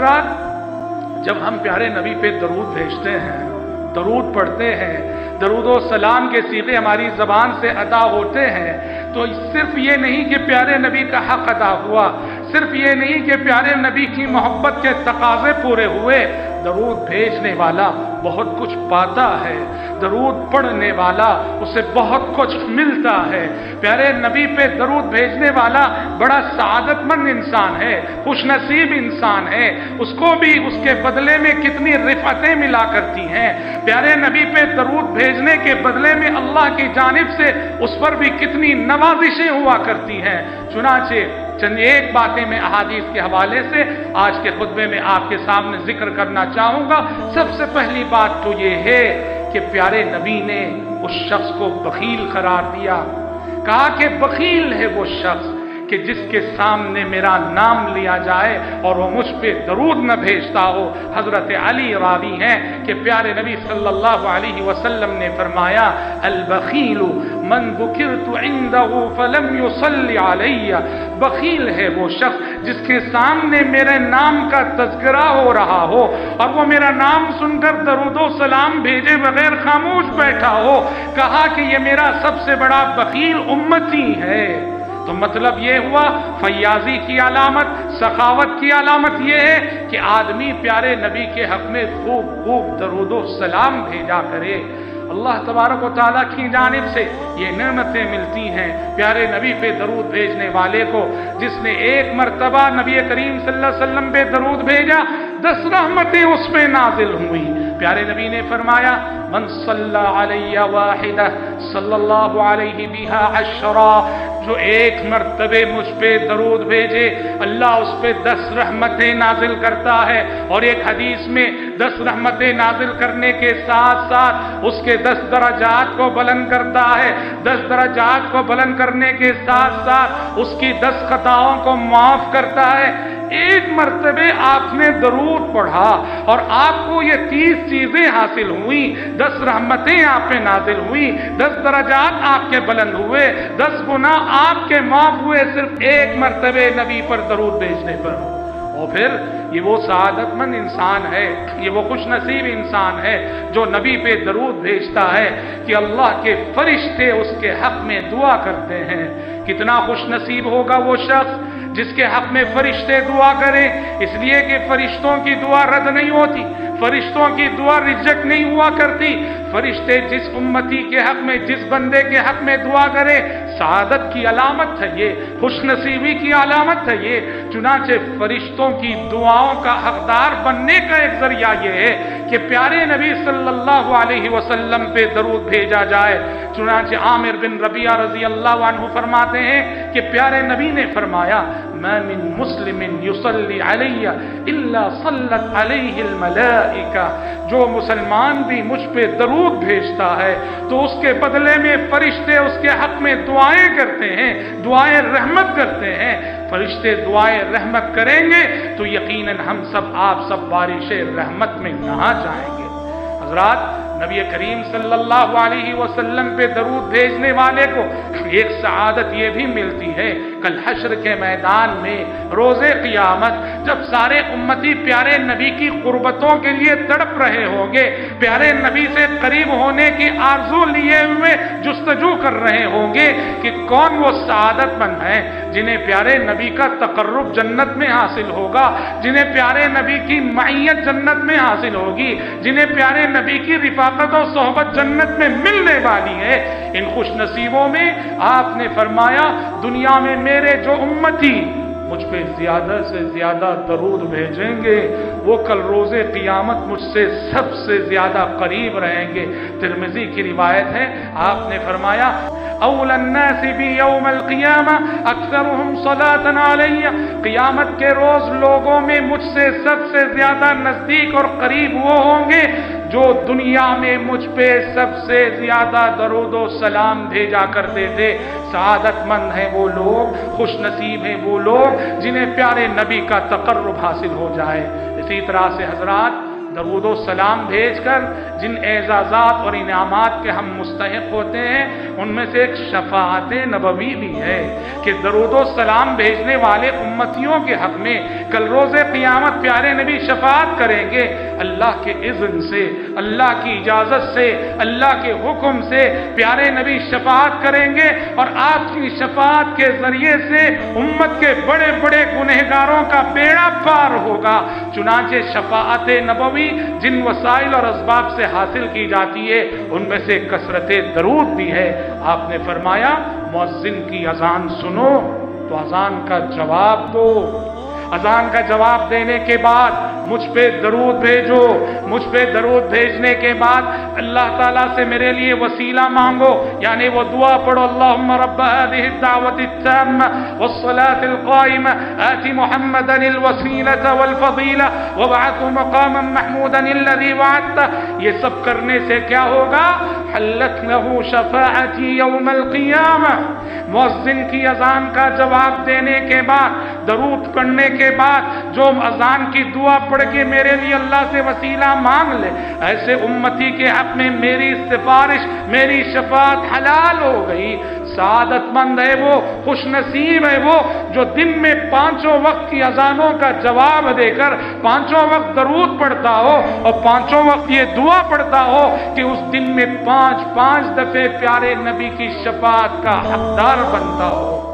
حضرات جب ہم پیارے نبی پہ درود بھیجتے ہیں، درود پڑھتے ہیں، درود و سلام کے صیغے ہماری زبان سے ادا ہوتے ہیں، تو صرف یہ نہیں کہ پیارے نبی کا حق ادا ہوا، صرف یہ نہیں کہ پیارے نبی کی محبت کے تقاضے پورے ہوئے، درود بھیجنے والا بہت کچھ پاتا ہے، درود پڑھنے والا اسے بہت کچھ ملتا ہے۔ پیارے نبی پہ درود بھیجنے والا بڑا سعادت مند انسان ہے، خوش نصیب انسان ہے، اس کو بھی اس کے بدلے میں کتنی رفعتیں ملا کرتی ہیں۔ پیارے نبی پہ درود بھیجنے کے بدلے میں اللہ کی جانب سے اس پر بھی کتنی نوازشیں ہوا کرتی ہیں۔ چنانچہ چند ایک باتیں میں احادیث کے حوالے سے آج کے خطبے میں آپ کے سامنے ذکر کرنا چاہوں گا۔ سب سے پہلی بات تو یہ ہے کہ پیارے نبی نے اس شخص کو بخیل قرار دیا، کہا کہ بخیل ہے وہ شخص کہ جس کے سامنے میرا نام لیا جائے اور وہ مجھ پہ درود نہ بھیجتا ہو۔ حضرت علی راوی ہیں کہ پیارے نبی صلی اللہ علیہ وسلم نے فرمایا البخیل من ذکرت عنده فلم يصلی علی، بخیل ہے وہ شخص جس کے سامنے میرے نام کا تذکرہ ہو رہا ہو اور وہ میرا نام سن کر درود و سلام بھیجے بغیر خاموش بیٹھا ہو۔ کہا کہ یہ میرا سب سے بڑا بخیل امتی ہے۔ تو مطلب یہ ہوا فیاضی کی علامت، سخاوت کی علامت یہ ہے کہ آدمی پیارے نبی کے حق میں خوب خوب درود و سلام بھیجا کرے۔ اللہ تبارک و تعالیٰ کی جانب سے یہ نعمتیں ملتی ہیں پیارے نبی پہ درود بھیجنے والے کو۔ جس نے ایک مرتبہ نبی کریم صلی اللہ علیہ وسلم پہ درود بھیجا 10 رحمتیں اس پہ نازل ہوئی۔ پیارے نبی نے فرمایا من صلی علی واحدہ صلی اللہ علیہ بہا 10، جو ایک مرتبہ مجھ پہ درود بھیجے اللہ اس پہ 10 رحمتیں نازل کرتا ہے۔ اور ایک حدیث میں 10 رحمتیں نازل کرنے کے ساتھ ساتھ اس کے 10 درجات کو بلند کرتا ہے، 10 درجات کو بلند کرنے کے ساتھ ساتھ اس کی 10 خطاؤں کو معاف کرتا ہے۔ ایک مرتبہ آپ نے درود پڑھا اور آپ کو یہ 30 چیزیں حاصل ہوئیں، 10 رحمتیں آپ پہ نازل ہوئیں، 10 درجات آپ کے بلند ہوئے، 10 گناہ آپ کے معاف ہوئے، صرف ایک مرتبہ نبی پر درود بھیجنے پر۔ اور پھر یہ وہ سعادت مند انسان ہے، یہ وہ خوش نصیب انسان ہے جو نبی پہ درود بھیجتا ہے کہ اللہ کے فرشتے اس کے حق میں دعا کرتے ہیں۔ کتنا خوش نصیب ہوگا وہ شخص جس کے حق میں فرشتے دعا کریں، اس لیے کہ فرشتوں کی دعا رد نہیں ہوتی، فرشتوں کی دعا ریجیکٹ نہیں ہوا کرتی۔ فرشتے جس امتی کے حق میں، جس بندے کے حق میں دعا کرے، سعادت کی علامت ہے یہ، خوش نصیبی کی علامت ہے یہ۔ چنانچہ فرشتوں کی دعاؤں کا حقدار بننے کا ایک ذریعہ یہ ہے کہ پیارے نبی صلی اللہ علیہ وسلم پہ درود بھیجا جائے۔ چنانچہ عامر بن ربیعہ رضی اللہ عنہ فرماتے ہیں کہ پیارے نبی نے فرمایا ما من مسلم یصلی علی الا صلت علیہ الملائکہ، جو مسلمان بھی مجھ پہ درود بھیجتا ہے تو اس کے بدلے میں فرشتے اس کے حق میں دعائیں کرتے ہیں، دعائیں رحمت کرتے ہیں۔ فرشتے دعائیں رحمت کریں گے تو یقیناً ہم سب، آپ سب بارش رحمت میں نہا جائیں گے۔ حضرات نبی کریم صلی اللہ علیہ وسلم پہ درود بھیجنے والے کو ایک سعادت یہ بھی ملتی ہے، کل حشر کے میدان میں روز قیامت جب سارے امتی پیارے نبی کی قربتوں کے لیے تڑپ رہے ہوں گے، پیارے نبی سے قریب ہونے کی آرزو لیے ہوئے جستجو کر رہے ہوں گے کہ کون وہ سعادت مند ہیں جنہیں پیارے نبی کا تقرب جنت میں حاصل ہوگا، جنہیں پیارے نبی کی معیت جنت میں حاصل ہوگی، جنہیں پیارے نبی کی رفاقت و صحبت جنت میں ملنے والی ہے۔ ان خوش نصیبوں میں آپ نے فرمایا دنیا میں میرے جو امتی مجھ پہ زیادہ سے زیادہ درود بھیجیں گے وہ کل روز قیامت مجھ سے سب سے زیادہ قریب رہیں گے۔ ترمذی کی روایت ہے، آپ نے فرمایا اول الناس بی یوم القیامہ اکثرهم صلاۃ علی، قیامت کے روز لوگوں میں مجھ سے سب سے زیادہ نزدیک اور قریب وہ ہوں گے جو دنیا میں مجھ پہ سب سے زیادہ درود و سلام بھیجا کرتے تھے۔ سعادت مند ہیں وہ لوگ، خوش نصیب ہیں وہ لوگ جنہیں پیارے نبی کا تقرب حاصل ہو جائے۔ اسی طرح سے حضرات درود و سلام بھیج کر جن اعزازات اور انعامات کے ہم مستحق ہوتے ہیں ان میں سے ایک شفاعت نبوی بھی ہے کہ درود و سلام بھیجنے والے امتیوں کے حق میں کل روز قیامت پیارے نبی شفاعت کریں گے، اللہ کے اذن سے، اللہ کی اجازت سے، اللہ کے حکم سے پیارے نبی شفاعت کریں گے، اور آپ کی شفاعت کے ذریعے سے امت کے بڑے بڑے گنہگاروں کا بیڑا پار ہوگا۔ چنانچہ شفاعت نبوی جن وسائل اور اسباب سے حاصل کی جاتی ہے ان میں سے کثرت درود بھی ہے۔ آپ نے فرمایا مؤذن کی اذان سنو تو اذان کا جواب دو، اذان کا جواب دینے کے بعد مجھ پہ درود بھیجو، مجھ پہ درود بھیجنے کے بعد اللہ تعالیٰ سے میرے لیے وسیلہ مانگو، یعنی وہ دعا پڑھو، اللہم رب هذه الدعوة التامة والصلاة القائمة آت محمدا الوسيلة والفضيلة وابعثه مقاما محمودا الذي وعدته۔ یہ سب کرنے سے کیا ہوگا؟ حلت له شفاعتی یوم القیامہ۔ مؤذن کی اذان کا جواب دینے کے بعد، درود پڑھنے کے بعد جو اذان کی دعا پڑھ کے میرے لیے اللہ سے وسیلہ مانگ لے، ایسے امتی کے حق میں میری سفارش، میری شفاعت حلال ہو گئی۔ سعادت مند ہے وہ، خوش نصیب ہے وہ جو دن میں پانچوں وقت کی اذانوں کا جواب دے کر پانچوں وقت درود پڑھتا ہو اور پانچوں وقت یہ دعا پڑھتا ہو کہ اس دن میں پانچ دفعے پیارے نبی کی شفاعت کا حقدار بنتا ہو۔